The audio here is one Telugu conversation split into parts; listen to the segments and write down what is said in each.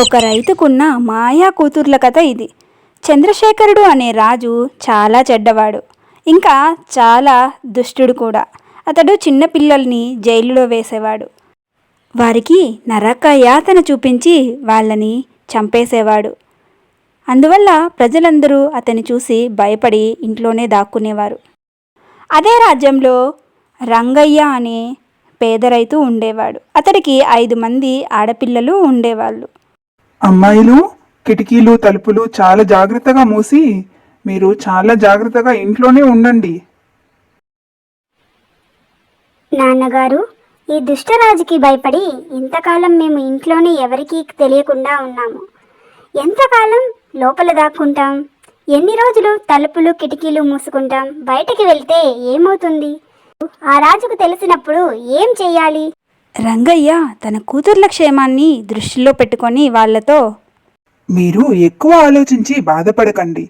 ఒక రైతుకున్న మాయా కూతుర్ల కథ ఇది. చంద్రశేఖరుడు అనే రాజు చాలా చెడ్డవాడు, ఇంకా చాలా దుష్టుడు కూడా. అతడు చిన్నపిల్లల్ని జైలులో వేసేవాడు. వారికి నరక యాతన చూపించి వాళ్ళని చంపేసేవాడు. అందువల్ల ప్రజలందరూ అతన్ని చూసి భయపడి ఇంట్లోనే దాక్కునేవారు. అదే రాజ్యంలో రంగయ్య అనే పేద రైతు ఉండేవాడు. అతడికి 5 మంది ఆడపిల్లలు ఉండేవాళ్ళు. అమ్మాయిలు, కిటికీలు తలుపులు చాలా జాగ్రత్తగా మూసి మీరు చాలా జాగ్రత్తగా ఇంట్లోనే ఉండండి. నాన్నగారు, ఈ దుష్టరాజుకి భయపడి ఇంతకాలం మేము ఇంట్లోనే ఎవరికీ తెలియకుండా ఉన్నాము. ఎంతకాలం లోపల దాక్కుంటాం? ఎన్ని రోజులు తలుపులు కిటికీలు మూసుకుంటాం? బయటికి వెళ్తే ఏమవుతుంది? ఆ రాజుకు తెలిసినప్పుడు ఏం చెయ్యాలి? రంగయ్య తన కూతుర్ల క్షేమాన్ని దృష్టిలో పెట్టుకొని వాళ్లతో, మీరు ఎక్కువ ఆలోచించి బాధపడకండి.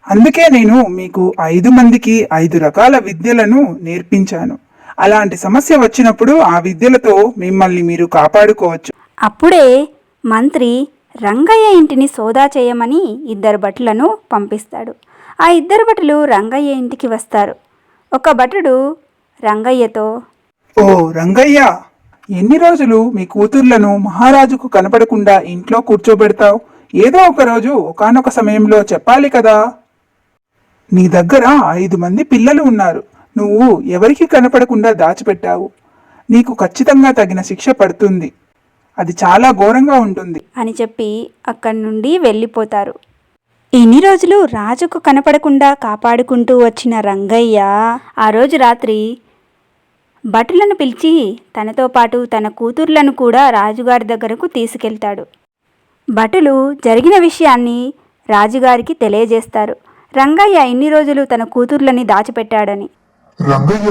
అందుకే నేను మీకు 5 మందికి 5 రకాల విద్యలను నేర్పించాను. అలాంటి సమస్య వచ్చినప్పుడు ఆ విద్యలతో మిమ్మల్ని మీరు కాపాడుకోవచ్చు. అప్పుడే మంత్రి రంగయ్య ఇంటిని సోదా చేయమని 2 భటులను పంపిస్తాడు. ఆ 2 భటులు రంగయ్య ఇంటికి వస్తారు. ఒక భటుడు రంగయ్యతో, ఓ రంగయ్య, ఎన్ని రోజులు మీ కూతుర్లను మహారాజుకు కనపడకుండా ఇంట్లో కూర్చోబెడతావు? ఏదో ఒక రోజు ఒకానొక సమయంలో చెప్పాలి కదా. నీ దగ్గర 5 మంది పిల్లలు ఉన్నారు. నువ్వు ఎవరికి కనపడకుండా దాచిపెట్టావు. నీకు ఖచ్చితంగా తగిన శిక్ష పడుతుంది. అది చాలా ఘోరంగా ఉంటుంది అని చెప్పి అక్కడి నుండి వెళ్ళిపోతారు. ఇన్ని రోజులు రాజుకు కనపడకుండా కాపాడుకుంటూ వచ్చిన రంగయ్య ఆ రోజు రాత్రి భటులను పిలిచి తనతో పాటు తన కూతుర్లను కూడా రాజుగారి దగ్గరకు తీసుకెళ్తాడు. భటులు జరిగిన విషయాన్ని రాజుగారికి తెలియజేస్తారు. రంగయ్య ఇన్ని రోజులు తన కూతుర్లని దాచిపెట్టాడని. రంగయ్య,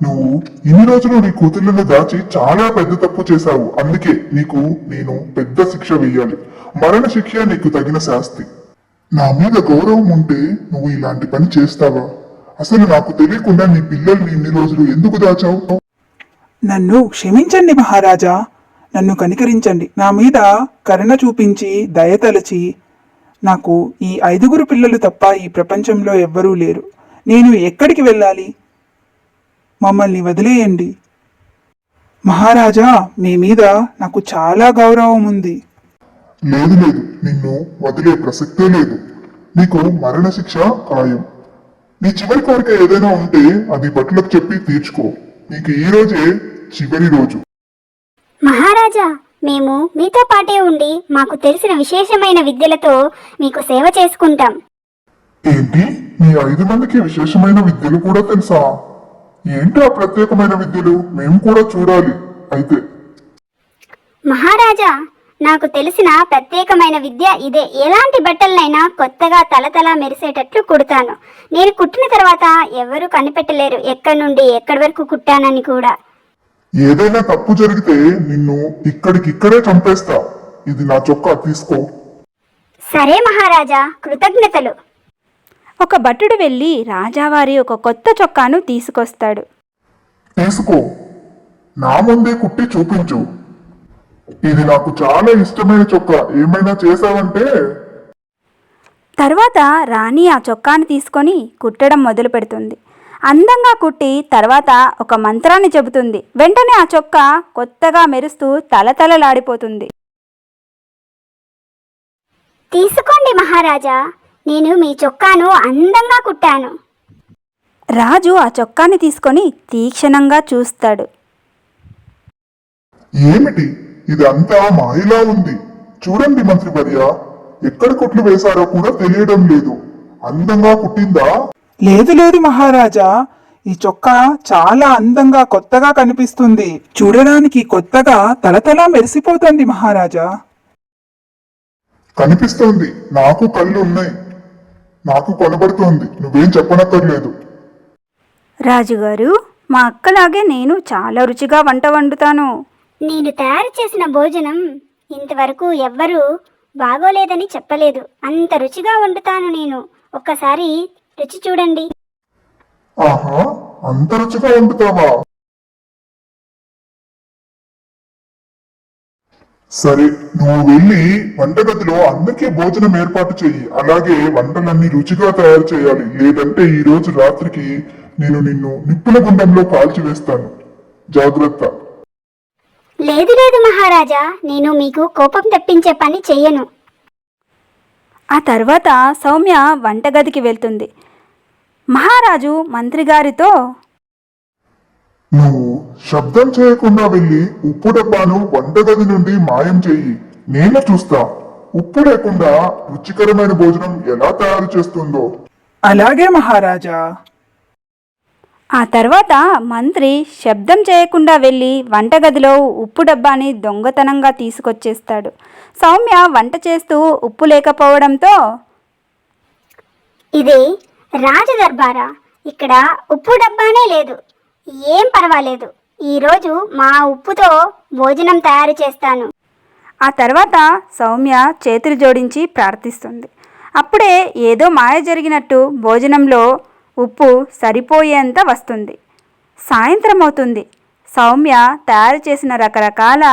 నువ్వు ఇన్ని రోజులు నీ కూతుర్లను దాచి చాలా పెద్ద తప్పు చేశావు. అందుకే నీకు నేను పెద్ద శిక్ష వేయాలి. మరణ శిక్ష నీకు తగిన శాస్తి. నా మీద గౌరవం ఉంటే నువ్వు ఇలాంటి పని చేస్తావా? అసలు నాకు తెలియకుండా నీ పిల్లల్ని ఇన్ని రోజులు ఎందుకు దాచావు? నన్ను క్షమించండి మహారాజా. నన్ను కనికరించండి. నా మీద కరుణ చూపించి దయతలచి, నాకు ఈ 5 పిల్లలు తప్ప ఈ ప్రపంచంలో ఎవ్వరూ లేరు. నేను ఎక్కడికి వెళ్ళాలి? మమ్మల్ని వదిలేయండి. మహారాజా, మీ మీద నాకు చాలా గౌరవం ఉంది. లేదు లేదు, నిన్ను వదిలే ప్రసక్తే లేదు. నీకు మరణ శిక్ష ఖాయం. నీ చివరి కోరిక ఏదైనా ఉంటే అది భటులకు చెప్పి తీర్చుకో. నీకు ఈ రోజే చివరి రోజు. మహారాజా, మేము మీతో పాటే ఉండి మాకు తెలిసిన విశేషమైన విద్యలతో మీకు సేవ చేసుకుంటాం. ఏంటి, నీ 5 మందికి విశేషమైన విద్యలు కూడా తెలుసా? ఏంటి ఆ ప్రత్యేకమైన విద్యలు? మేము కూడా చూడాలి. అయితే మహారాజా, నాకు తెలిసిన ప్రత్యేకమైన విద్య ఇదే. ఎలాంటి బట్టలనైనా కొత్తగా తలతల మెరిసేటట్లు కుడతాను. నేను కుట్టిన తర్వాత ఎవరూ కనిపెట్టలేరు ఎక్కడి నుండి ఎక్కడి వరకు కుట్టానని కూడా. ఏదైనా తప్పు జరిగితే నిన్ను ఇక్కడికిక్కడే చంపేస్తా. ఇది నా చొక్కా, తీసుకో. సరే మహారాజా, కృతజ్ఞతలు. ఒక భటుడు వెళ్ళి రాజావారి ఒక కొత్త చొక్కాను తీసుకొస్తాడు. తీసుకో, నా ముందే కుట్టి చూపించు. ఇది నాకు చాలా ఇష్టమైన చొక్కా. ఏమైనా చేసావంటే. తర్వాత రాణి ఆ చొక్కాను తీసుకొని కుట్టడం మొదలు పెడుతుంది. అందంగా కుట్టి తర్వాత ఒక మంత్రాన్ని చెబుతుంది. వెంటనే ఆ చొక్కా కొత్తగా మెరుస్తూ తలతలలాడిపోతుంది. తీసుకోండి మహారాజా, నేను మీ చొక్కాను అందంగా కుట్టాను. రాజు ఆ చొక్కాని తీసుకొని తీక్షణంగా చూస్తాడు. ఏమిటి ఇది? అంతా మాయలా ఉంది. చూడండి మంత్రివర్య, ఎక్కడ కుట్లు వేశారో కూడా తెలియడం లేదు. అందంగా కుట్టిందా? లేదు లేదు మహారాజా, ఈ చొక్కా చాలా అందంగా కొత్తగా కనిపిస్తుంది. చూడడానికి కొత్తగా తలతలా మెరిసిపోతుంది మహారాజా. కనిపిస్తోంది, నాకు కళ్ళు ఉన్నాయి, నాకు కనబడుతోంది. నువ్వేం చెప్పనక్కర్లేదు. రాజుగారు, మా అక్కలాగే నేను చాలా రుచిగా వంట వండుతాను. నేను తయారు చేసిన భోజనం ఇంతవరకు ఎవ్వరూ బాగోలేదని చెప్పలేదు. అంత రుచిగా వండుతాను నేను. ఒక్కసారి రుచి చూడండి. ఆహా, అంత రుచిగా వండుతావా? సరే, నువ్వు వెళ్ళి వంటగదిలో అందరికీ భోజనం ఏర్పాటు చెయ్యి. అలాగే వంటలన్నీ రుచిగా తయారు చేయాలి. లేదంటే ఈ రోజు రాత్రికి నేను నిన్ను నిప్పుల గుండంలో కాల్చివేస్తాను. జాగ్రత్త. లేదు లేదు మహారాజా, నేను మీకు కోపం తెప్పించే పని చెయ్యను. ఆ తర్వాత సౌమ్య వంటగదికి వెళ్తుంది. మహారాజు మంత్రిగారితో, నువ్వు శబ్దం చేయకుండా వెళ్ళి ఉప్పు డబ్బాను వంటగది నుండి మాయం చెయ్యి. నేను చూస్తా ఉప్పు లేకుండా రుచికరమైన భోజనం ఎలా తయారు చేస్తుందో. అలాగే మహారాజా. ఆ తర్వాత మంత్రి శబ్దం చేయకుండా వెళ్ళి వంటగదిలో ఉప్పు డబ్బాని దొంగతనంగా తీసుకొచ్చేస్తాడు. సౌమ్య వంట చేస్తూ ఉప్పు లేకపోవడంతో, ఇది రాజదర్బారా, ఇక్కడ ఉప్పు డబ్బానే లేదు. ఏం పర్వాలేదు, ఈరోజు మా ఉప్పుతో భోజనం తయారు చేస్తాను. ఆ తర్వాత సౌమ్య చేతులు జోడించి ప్రార్థిస్తుంది. అప్పుడే ఏదో మాయ జరిగినట్టు భోజనంలో ఉప్పు సరిపోయేంత వస్తుంది. సాయంత్రం అవుతుంది. సౌమ్య తయారు చేసిన రకరకాల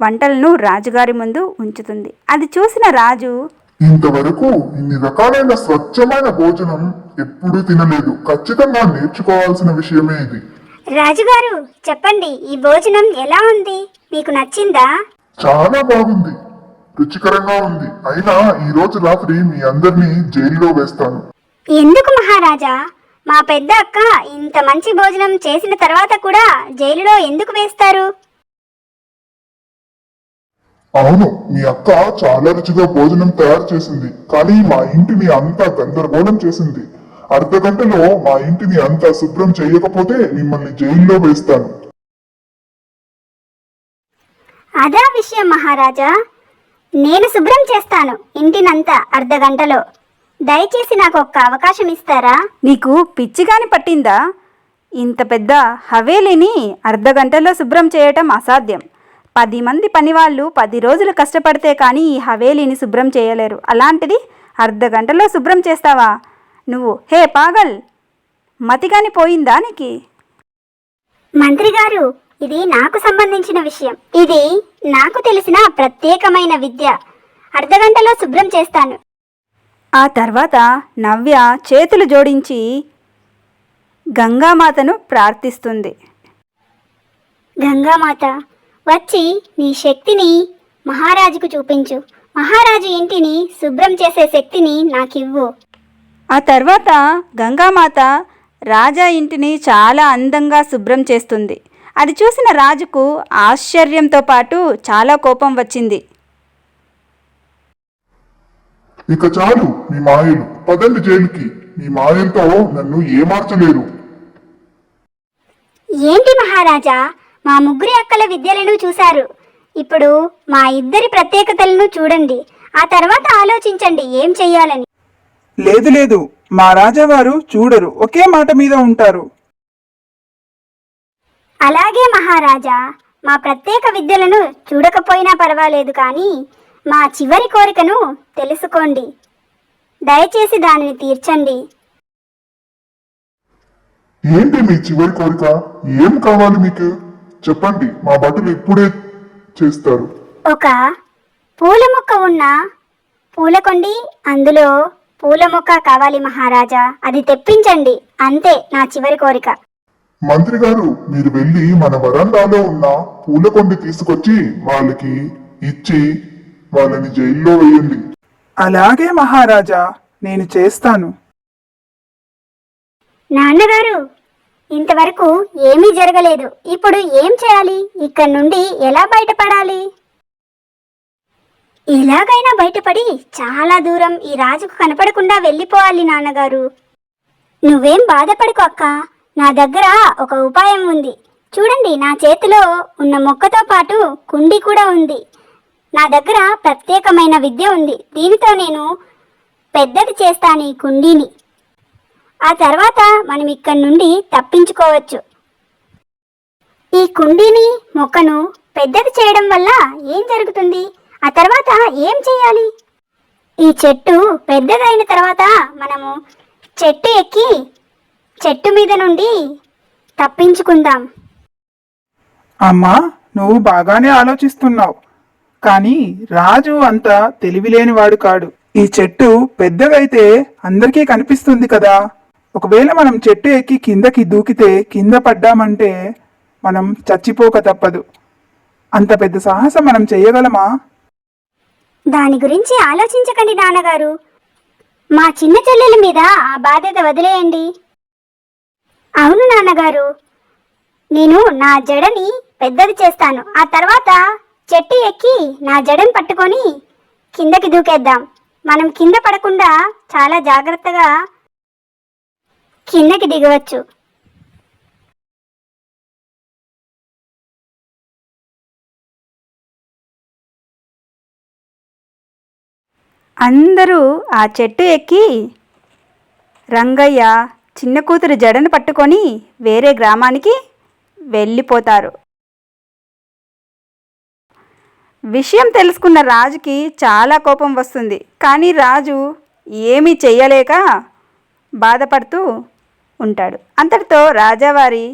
వంటలను రాజుగారి ముందు ఉంచుతుంది. అది చూసిన రాజు, ఇంతవరకు ఇన్ని రకాలైన స్వచ్ఛమైన భోజనం ఎప్పుడూ తినలేదు. ఖచ్చితంగా నేర్చుకోవాల్సిన విషయమే ఇది. రాజుగారు చెప్పండి, ఈ భోజనం ఎలా ఉంది? మీకు నచ్చిందా? చాలా బాగుంది, రుచికరంగా ఉంది. అయినా ఈ రోజు రాత్రి మీ అందరినీ జైల్లో వేస్తాను. ఎందుకు మహారాజా? మా పెద్ద అక్క ఇంత మంచి భోజనం చేసిన తర్వాత కూడా జైలులో ఎందుకు వేస్తారు? అవును, మీ అక్క చాలా రుచిగా భోజనం తయారు చేసింది, కానీ మా ఇంటిని అంతా గందరగోళం చేసింది. అర్ధగంటలో మా ఇంటిని అంతా శుభ్రం చేయకపోతే మిమ్మల్ని జైల్లో వేస్తాను. అదా విషయం మహారాజా, నేను శుభ్రం చేస్తాను ఇంటినంతా అర్ధగంటలో. దయచేసి నాకు ఒక్క అవకాశం ఇస్తారా? నీకు పిచ్చిగాని పట్టిందా? ఇంత పెద్ద హవేలీని అర్ధగంటలో శుభ్రం చేయటం అసాధ్యం. 10 మంది పనివాళ్ళు 10 రోజులు కష్టపడితే కానీ ఈ హవేలీని శుభ్రం చేయలేరు. అలాంటిది అర్ధగంటలో శుభ్రం చేస్తావా నువ్వు? హే పాగల్, మతిగాని పోయిందా నీకు? మంత్రి గారు, ఇది నాకు సంబంధించిన విషయం. ఇది నాకు తెలిసిన ప్రత్యేకమైన విద్య. అర్ధగంటలో శుభ్రం చేస్తాను. ఆ తర్వాత నవ్య చేతులు జోడించి గంగామాతను ప్రార్థిస్తుంది. గంగామాత, వచ్చి నీ శక్తిని మహారాజుకు చూపించు. మహారాజు ఇంటిని శుభ్రం చేసే శక్తిని నాకివ్వు. ఆ తర్వాత గంగామాత రాజా ఇంటిని చాలా అందంగా శుభ్రం చేస్తుంది. అది చూసిన రాజుకు ఆశ్చర్యంతో పాటు చాలా కోపం వచ్చింది. ఇక చాలు మీ మాయలు, పదండి జైలుకి. మీ మాయలతో నన్ను ఏమార్చలేరు. ఏంటి మహారాజా, మా ముగ్గురి అక్కల విద్యలను చూశారు. ఇప్పుడు మా ఇద్దరి ప్రత్యేకతలను చూడండి. ఆ తర్వాత ఆలోచించండి ఏం చెయ్యాలని. లేదు లేదు, మా రాజావారు చూడరు, ఒకే మాట మీద ఉంటారు. అలాగే మహారాజా, మా ప్రత్యేక విద్యలను చూడకపోయినా పర్వాలేదు, కానీ మా చివరి కోరికను తెలుసుకోండి. దయచేసి దానిని తీర్చండి. ఏంటి మీ చివరి కోరిక? ఏం కావాలి మీకు? చెప్పండి, మా భటులు ఇప్పుడే చేస్తారు. ఒక పూల మొక్క ఉన్న పూలకొండి, అందులో పూల మొక్క కావాలి మహారాజా. అది తెప్పించండి, అంతే నా చివరి కోరిక. మంత్రి గారు, మీరు వెళ్ళి మన వరండాలో ఉన్న పూలకొండి తీసుకొచ్చి వాళ్ళకి ఇచ్చి వాళ్ళని జైల్లో వేయండి. అలాగే మహారాజా, నేను చేస్తాను. నాన్నగారు, ఇంతవరకు ఏమీ జరగలేదు. ఇప్పుడు ఏం చేయాలి? ఇక్కడి నుండి ఎలా బయటపడాలి? ఎలాగైనా బయటపడి చాలా దూరం ఈ రాజుకు కనపడకుండా వెళ్ళిపోవాలి నాన్నగారు. నువ్వేం బాధపడకు అక్క, నా దగ్గర ఒక ఉపాయం ఉంది. చూడండి, నా చేతిలో ఉన్న మొక్కతో పాటు కుండి కూడా ఉంది. నా దగ్గర ప్రత్యేకమైన విద్య ఉంది. దీనితో నేను పెద్దది చేస్తాను ఈ కుండీని. ఆ తర్వాత మనం ఇక్కడి నుండి తప్పించుకోవచ్చు. ఈ కుండీని, మొక్కను పెద్దది చేయడం వల్ల ఏం జరుగుతుంది? ఆ తర్వాత ఏం చేయాలి? ఈ చెట్టు పెద్దదైన తర్వాత మనము చెట్టు ఎక్కి చెట్టు మీద నుండి తప్పించుకుందాం. అమ్మా, నువ్వు బాగానే ఆలోచిస్తున్నావు, కానీ రాజు అంత తెలివిలేనివాడు కాడు. ఈ చెట్టు పెద్దగైతే అందరికీ కనిపిస్తుంది కదా. ఒకవేళ మనం చెట్టు ఎక్కి కిందకి దూకితే కింద పడ్డామంటే మనం చచ్చిపోక తప్పదు. అంత పెద్ద సాహసం మనం చేయగలమా? దాని గురించి ఆలోచించకండి నాన్నగారు. మా చిన్న చెల్లెల మీద ఆ బాధ్యత వదిలేయండి. అవును నాన్నగారు, నేను నా జడని పెద్దది చేస్తాను. ఆ తర్వాత చెట్టు ఎక్కి నా జడని పట్టుకొని కిందకి దూకేద్దాం. మనం కింద పడకుండా చాలా జాగ్రత్తగా కిందకి దిగవచ్చు. అందరూ ఆ చెట్టు ఎక్కి రంగయ్య చిన్న కూతురు జడను పట్టుకొని వేరే గ్రామానికి వెళ్ళిపోతారు. విషయం తెలుసుకున్న రాజుకి చాలా కోపం వస్తుంది. కానీ రాజు ఏమీ చెయ్యలేక బాధపడుతూ ఉంటాడు. అంతటితో రాజావారి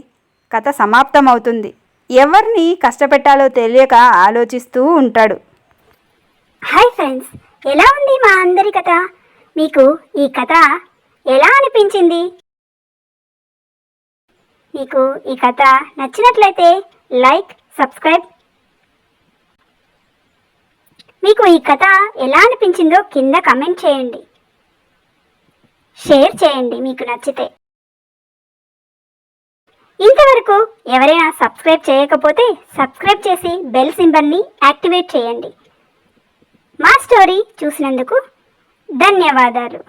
కథ సమాప్తమవుతుంది. ఎవరిని కష్టపెట్టాలో తెలియక ఆలోచిస్తూ ఉంటాడు. హాయ్ ఫ్రెండ్స్, ఎలా ఉంది మా అందరి కథ? మీకు ఈ కథ ఎలా అనిపించింది? మీకు ఈ కథ నచ్చినట్లయితే లైక్, సబ్స్క్రైబ్. మీకు ఈ కథ ఎలా అనిపించిందో కింద కమెంట్ చేయండి, షేర్ చేయండి మీకు నచ్చితే. ఇంతవరకు ఎవరైనా సబ్స్క్రైబ్ చేయకపోతే సబ్స్క్రైబ్ చేసి బెల్ సింబల్ని యాక్టివేట్ చేయండి. మా స్టోరీ చూసినందుకు ధన్యవాదాలు.